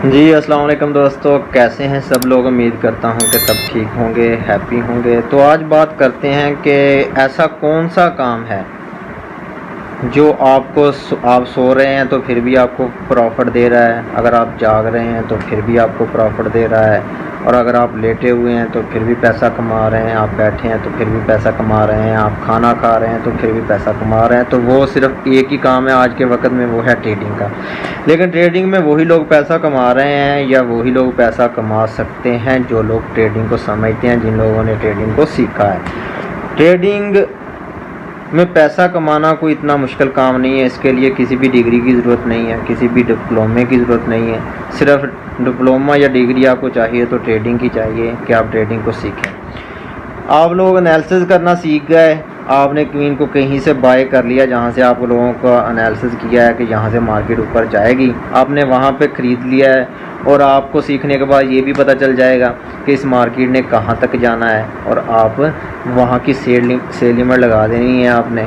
جی السلام علیکم دوستو، کیسے ہیں سب لوگ؟ امید کرتا ہوں کہ سب ٹھیک ہوں گے، ہیپی ہوں گے۔ تو آج بات کرتے ہیں کہ ایسا کون سا کام ہے جو آپ سو رہے ہیں تو پھر بھی آپ کو پروفٹ دے رہا ہے، اگر آپ جاگ رہے ہیں تو پھر بھی آپ کو پروفٹ دے رہا ہے، اور اگر آپ لیٹے ہوئے ہیں تو پھر بھی پیسہ کما رہے ہیں، آپ بیٹھے ہیں تو پھر بھی پیسہ کما رہے ہیں، آپ کھانا کھا رہے ہیں تو پھر بھی پیسہ کما رہے ہیں۔ تو وہ صرف ایک ہی کام ہے آج کے وقت میں، وہ ہے ٹریڈنگ کا۔ لیکن ٹریڈنگ میں وہی لوگ پیسہ کما رہے ہیں یا وہی لوگ پیسہ کما سکتے ہیں جو لوگ ٹریڈنگ کو سمجھتے ہیں، جن لوگوں نے ٹریڈنگ کو سیکھا ہے۔ ٹریڈنگ میں پیسہ کمانا کوئی اتنا مشکل کام نہیں ہے، اس کے لیے کسی بھی ڈگری کی ضرورت نہیں ہے، کسی بھی ڈپلومے کی ضرورت نہیں ہے۔ صرف ڈپلومہ یا ڈگری آپ کو چاہیے تو ٹریڈنگ کی چاہیے کہ آپ ٹریڈنگ کو سیکھیں۔ آپ لوگ انالیسس کرنا سیکھ گئے، آپ نے کوئن کو کہیں سے بائی کر لیا جہاں سے آپ لوگوں کا انالیسس کیا ہے کہ یہاں سے مارکیٹ اوپر جائے گی، آپ نے وہاں پہ خرید لیا ہے، اور آپ کو سیکھنے کے بعد یہ بھی پتہ چل جائے گا کہ اس مارکیٹ نے کہاں تک جانا ہے، اور آپ وہاں کی سیل لیمٹ لگا دینی ہے آپ نے۔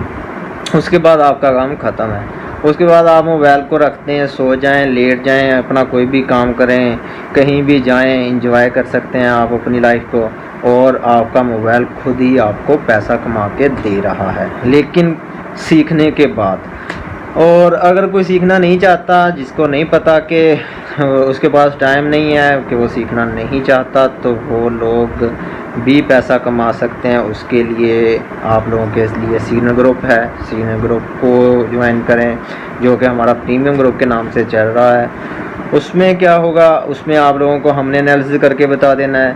اس کے بعد آپ کا کام ختم ہے۔ اس کے بعد آپ موبائل کو رکھتے ہیں، سو جائیں، لیٹ جائیں، اپنا کوئی بھی کام کریں، کہیں بھی جائیں، انجوائے کر سکتے ہیں آپ اپنی لائف کو، اور آپ کا موبائل خود ہی آپ کو پیسہ کما کے دے رہا ہے، لیکن سیکھنے کے بعد۔ اور اگر کوئی سیکھنا نہیں چاہتا، جس کو نہیں پتہ کہ اس کے پاس ٹائم نہیں ہے، کہ وہ سیکھنا نہیں چاہتا، تو وہ لوگ بھی پیسہ کما سکتے ہیں۔ اس کے لیے آپ لوگوں کے لیے سینئر گروپ ہے، سینئر گروپ کو جوائن کریں، جو کہ ہمارا پریمیم گروپ کے نام سے چل رہا ہے۔ اس میں کیا ہوگا، اس میں آپ لوگوں کو ہم نے انالیسس کر کے بتا دینا ہے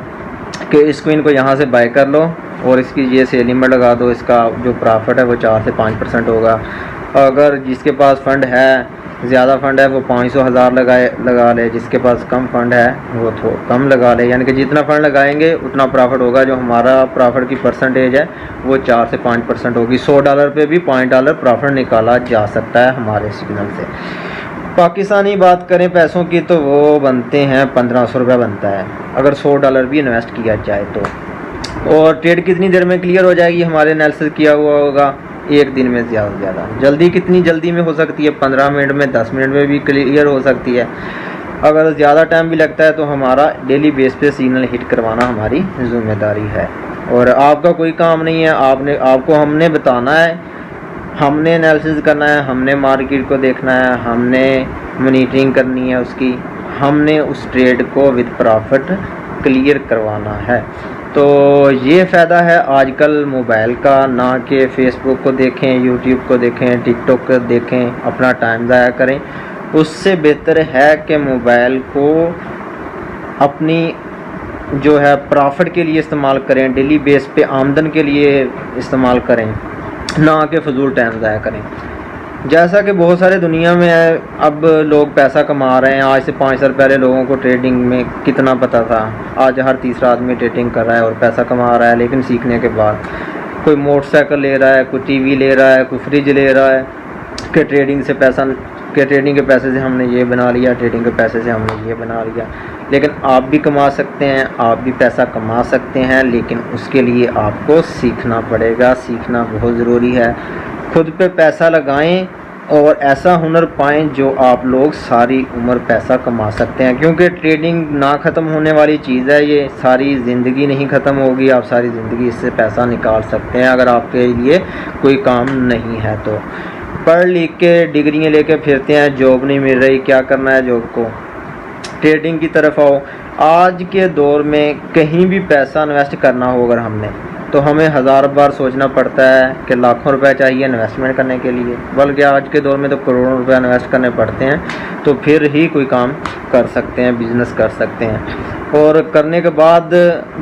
کہ اس کوئن کو یہاں سے بائی کر لو اور اس کی یہ سیل لیمٹ لگا دو، اس کا جو پرافٹ ہے وہ 4 سے 5% ہوگا۔ اگر جس کے پاس فنڈ ہے، زیادہ فنڈ ہے، وہ 500,000 لگا لے، جس کے پاس کم فنڈ ہے وہ کم لگا لے، یعنی کہ جتنا فنڈ لگائیں گے اتنا پرافٹ ہوگا۔ جو ہمارا پرافٹ کی پرسنٹیج ہے وہ 4 سے 5% ہوگی۔ $100 پہ بھی $5 پرافٹ نکالا جا سکتا ہے ہمارے سگنل سے۔ پاکستانی بات کریں پیسوں کی تو وہ بنتے ہیں 1500 روپے بنتا ہے اگر $100 بھی انویسٹ کیا جائے تو۔ اور ٹریڈ کتنی دیر میں کلیئر ہو جائے گی؟ ہمارے انالیسس کیا ہوا ہوگا 1 دن میں زیادہ سے زیادہ۔ جلدی کتنی جلدی میں ہو سکتی ہے؟ 15 منٹ میں، 10 منٹ میں بھی کلیئر ہو سکتی ہے۔ اگر زیادہ ٹائم بھی لگتا ہے تو ہمارا ڈیلی بیس پہ سگنل ہٹ کروانا ہماری ذمہ داری ہے، اور آپ کا کوئی کام نہیں ہے۔ آپ کو ہم نے بتانا ہے، ہم نے انالیسس کرنا ہے، ہم نے مارکیٹ کو دیکھنا ہے، ہم نے مانیٹرنگ کرنی ہے اس کی، ہم نے اس ٹریڈ کو ود پرافٹ کلیئر کروانا ہے۔ تو یہ فائدہ ہے آج کل موبائل کا، نہ کہ فیس بک کو دیکھیں، یوٹیوب کو دیکھیں، ٹک ٹاک کو دیکھیں، اپنا ٹائم ضائع کریں۔ اس سے بہتر ہے کہ موبائل کو اپنی جو ہے پرافٹ کے لیے استعمال کریں، ڈیلی بیس پہ آمدن کے لیے استعمال کریں، نہ کہ فضول ٹائم ضائع کریں۔ جیسا کہ بہت سارے دنیا میں ہے، اب لوگ پیسہ کما رہے ہیں۔ آج سے 5 سال پہلے لوگوں کو ٹریڈنگ میں کتنا پتہ تھا؟ آج ہر تیسرا آدمی ٹریڈنگ کر رہا ہے اور پیسہ کما رہا ہے، لیکن سیکھنے کے بعد۔ کوئی موٹر سائیکل لے رہا ہے، کوئی ٹی وی لے رہا ہے، کوئی فریج لے رہا ہے کہ ٹریڈنگ کے پیسے سے ہم نے یہ بنا لیا، ٹریڈنگ کے پیسے سے ہم نے یہ بنا لیا۔ لیکن آپ بھی کما سکتے ہیں، آپ بھی پیسہ کما سکتے ہیں، لیکن اس کے لیے آپ کو سیکھنا پڑے گا۔ سیکھنا بہت ضروری ہے۔ خود پہ پیسہ لگائیں اور ایسا ہنر پائیں جو آپ لوگ ساری عمر پیسہ کما سکتے ہیں، کیونکہ ٹریڈنگ نہ ختم ہونے والی چیز ہے، یہ ساری زندگی نہیں ختم ہوگی، آپ ساری زندگی اس سے پیسہ نکال سکتے ہیں اگر آپ کے لیے کوئی کام نہیں ہے تو۔ پڑھ لکھ کے ڈگریاں لے کے پھرتے ہیں، جاب نہیں مل رہی، کیا کرنا ہے جاب کو؟ ٹریڈنگ کی طرف آؤ۔ آج کے دور میں کہیں بھی پیسہ انویسٹ کرنا ہو اگر ہم نے، تو ہمیں 1000 بار سوچنا پڑتا ہے کہ لاکھوں روپے چاہیے انویسٹمنٹ کرنے کے لیے، بلکہ آج کے دور میں تو کروڑوں روپے انویسٹ کرنے پڑتے ہیں، تو پھر ہی کوئی کام کر سکتے ہیں، بزنس کر سکتے ہیں۔ اور کرنے کے بعد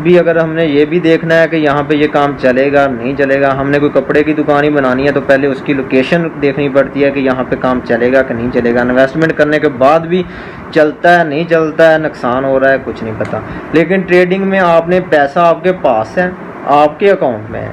بھی اگر ہم نے یہ بھی دیکھنا ہے کہ یہاں پہ یہ کام چلے گا نہیں چلے گا، ہم نے کوئی کپڑے کی دکان ہی بنانی ہے تو پہلے اس کی لوکیشن دیکھنی پڑتی ہے کہ یہاں پہ کام چلے گا کہ نہیں چلے گا۔ انویسٹمنٹ کرنے کے بعد بھی چلتا ہے نہیں چلتا ہے، نقصان ہو رہا ہے، کچھ نہیں پتہ۔ لیکن ٹریڈنگ میں آپ نے پیسہ آپ کے پاس ہے، آپ کے اکاؤنٹ میں ہے،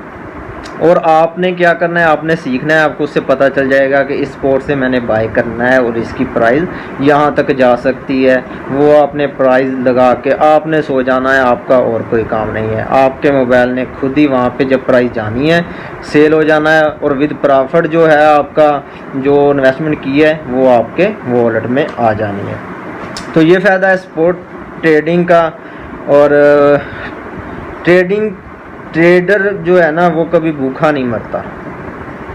اور آپ نے کیا کرنا ہے، آپ نے سیکھنا ہے۔ آپ کو اس سے پتہ چل جائے گا کہ اس پورٹ سے میں نے بائی کرنا ہے اور اس کی پرائز یہاں تک جا سکتی ہے، وہ آپ نے پرائز لگا کے آپ نے سو جانا ہے، آپ کا اور کوئی کام نہیں ہے۔ آپ کے موبائل نے خود ہی وہاں پہ جب پرائز جانی ہے سیل ہو جانا ہے، اور ود پرافٹ جو ہے آپ کا جو انویسٹمنٹ کی ہے وہ آپ کے والٹ میں آ جانی ہے۔ تو یہ فائدہ ہے سپورٹ ٹریڈنگ کا. اور ٹریڈر جو ہے نا وہ کبھی بھوکا نہیں مرتا.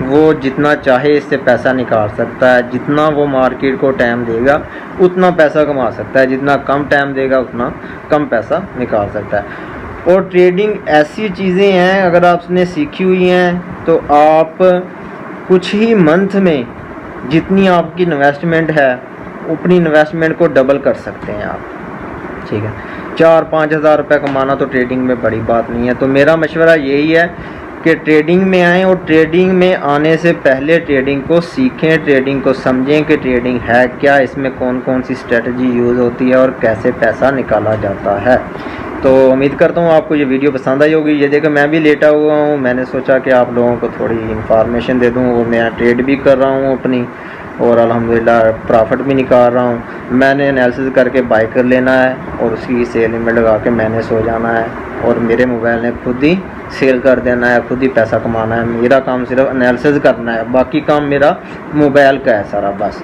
وہ جتنا چاہے اس سے پیسہ نکال سکتا ہے. جتنا وہ مارکیٹ کو ٹائم دے گا اتنا پیسہ کما سکتا ہے. جتنا کم ٹائم دے گا اتنا کم پیسہ نکال سکتا ہے. اور ٹریڈنگ ایسی چیزیں ہیں اگر آپ نے سیکھی ہوئی ہیں تو آپ کچھ ہی منتھ میں جتنی آپ کی انویسٹمنٹ ہے اپنی انویسٹمنٹ کو ڈبل کر سکتے ہیں آپ. ٹھیک ہے, 4-5 ہزار روپے کمانا تو ٹریڈنگ میں بڑی بات نہیں ہے. تو میرا مشورہ یہی ہے کہ ٹریڈنگ میں آئیں, اور ٹریڈنگ میں آنے سے پہلے ٹریڈنگ کو سیکھیں, ٹریڈنگ کو سمجھیں کہ ٹریڈنگ ہے کیا, اس میں کون کون سی اسٹریٹجی یوز ہوتی ہے اور کیسے پیسہ نکالا جاتا ہے. تو امید کرتا ہوں آپ کو یہ ویڈیو پسند آئی ہوگی. یہ دیکھیں میں بھی لیٹا ہوا ہوں, میں نے سوچا کہ آپ لوگوں کو تھوڑی انفارمیشن دے دوں. وہ میں ٹریڈ بھی کر رہا ہوں اپنی, اور الحمدللہ پرافٹ بھی نکال رہا ہوں. میں نے انالیسس کر کے بائی کر لینا ہے اور اس کی سیل میں لگا کے میں نے سو جانا ہے, اور میرے موبائل نے خود ہی سیل کر دینا ہے, خود ہی پیسہ کمانا ہے. میرا کام صرف انالیسس کرنا ہے, باقی کام میرا موبائل کا ہے سارا بس.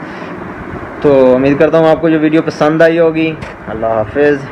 تو امید کرتا ہوں آپ کو یہ ویڈیو پسند آئی ہوگی. اللہ حافظ.